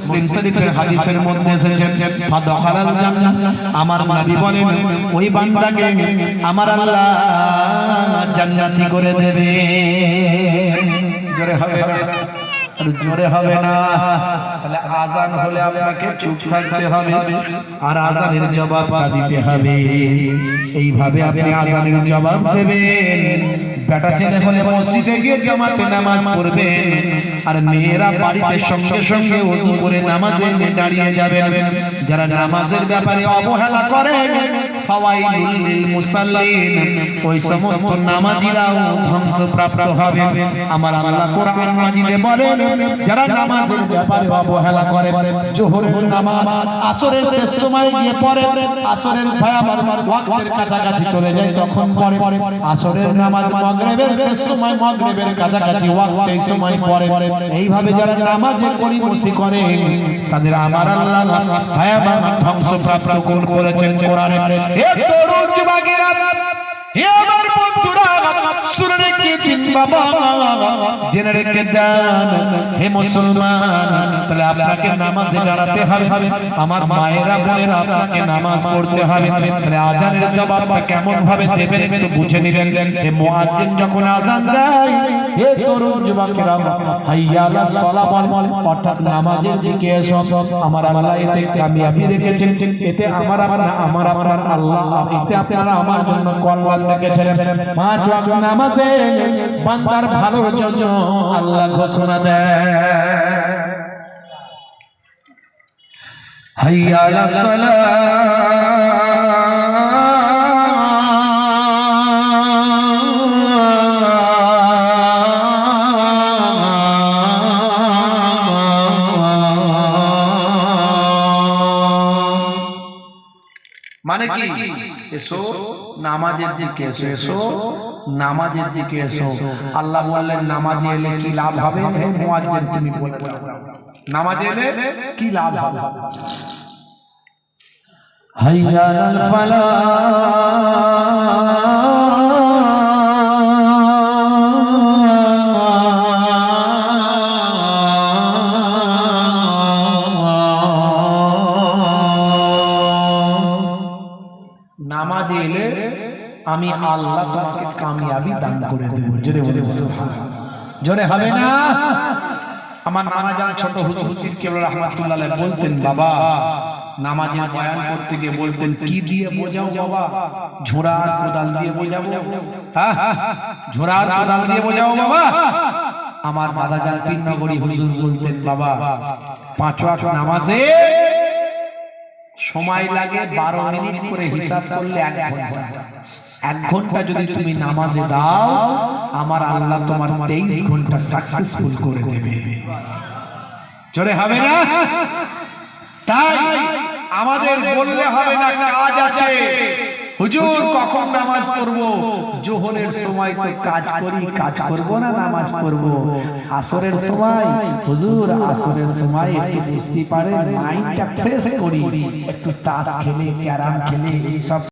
মুসলিম শরীফের হাদিসের মধ্যে এসেছে ফাদখালাল জান্নাহ আমার নবী বলেন ওই বান্দাকে আমার আল্লাহ জান্নাতি করে দেবে জোরে হবে আর জোরে হবে না তাহলে আযান হলে আপনাকে চুপ থাকতে হবে আর আযানের জবাব দিতে হবে এইভাবে আপনি আযানের জবাব দেবেন বেটা ছেলে হলে মসজিদে গিয়ে জামাতে নামাজ পড়বেন আর মেয়েরা বাড়িতে সঙ্গে সঙ্গে ওযু করে নামাজে দাঁড়িয়ে যাবেন যারা নামাজের ব্যাপারে অবহেলা করে ফাওয়াইলুল লিল মুসাল্লিন ওই সমস্ত নামাজীরাও ধ্বংসপ্রাপ্ত হবে আমার আল্লাহ কোরআন মাজিদে বলেন যারা নামাজের ব্যাপারে অবহেলা করে যোহরের নামাজ আসরের শেষ সময় গিয়ে পড়ে আসরের ভয়াবহ ওয়াক্তের কাছাকাছি চলে যায় তখন পড়ে আসরের নামাজ মাগরিবের শেষ সময় মাগরিবের কাছাকাছি ওয়াক্ত সেই সময় পড়ে এইভাবে যারা নামাজে পরিমসি করে তাদের আমার আল্লাহ ভয়াবহ ধ্বংসপ্রাপ্ত করেছেন কোরআনে এ তরুণ যুবকেরা হে আমার বন্ধুরা শুনে রেখে দিন বাবা জেনে রেখে দেন হে মুসলমান তাহলে আপনাকে নামাজে দাঁড়াতে হবে আমার মায়েরা বোনেরা আপনাকে নামাজ পড়তে হবে তাহলে আযানের জবাবটা কেমন ভাবে দেবেন একটু বুঝে নিলেন হে মুয়াজ্জিন যখন আযান দেয় হে তরুণ যুবকেরা হাইয়া আলাস সালাহ বল অর্থাৎ নামাজের দিকে এসো আমার আল্লাহ এতে কামিয়াবি রেখেছেন এতে আমার আপনার আল্লাহ এতে আপনারা আমার জন্য কল্যাণ রেখেছেন পাঁচ ওয়াক্ত নামাজে বান্দার ভালোর জন্য আল্লাহ ঘোষণা দেয় হাইয়া আলাস সালাহ মানে কি এসো নামাজের দিকে এসো এসো নামাজের দিকে এসো আল্লাহ বললেন নামাজে এলে কি লাভ হবে হে মুয়াজ্জিন তুমি বলে দাও নামাজে এলে কি লাভ হবে হাইয়া আলাল ফালাহ নামাজে এলে আমি আল্লাহ তোমাকে কামিয়াবি দান করে দেব জোরে বলেন সুবহানাল্লাহ জোরে হবে না আমার নানা জান ছোট হুজুর কেবল রাহমাতুল্লাহ আলাইহি বলতেন বাবা নামাজের বয়ান করতে গিয়ে বলতেন কি দিয়ে বোঝাও বাবা ঝোড়া আর কোদাল দিয়ে বোঝাবো হ্যাঁ ঝোড়া আর কোদাল দিয়ে বোঝাও বাবা আমার দাদা জান পীরনগরী হুজুর বলতেন বাবা পাঁচ ওয়াক্ত নামাজে সময় লাগে 12 মিনিট করে হিসাব করলে 1 ঘন্টা 1 ঘন্টা যদি তুমি নামাজে দাও আমার আল্লাহ তোমার 23 ঘন্টা সাকসেসফুল করে দেবে জোরে হবে না তাই আমাদের বললে হবে না কাজ আছে হুজুর কখন নামাজ পড়ব যোহরের সময় তো কাজ করি কাজ করব না নামাজ পড়ব আসরের সময় হুজুর আসরের সময় একটু বুঝতে পারেন মাইন্ডটা ফ্রেশ করি একটু তাস খেলে ক্যারাম খেলে এই সব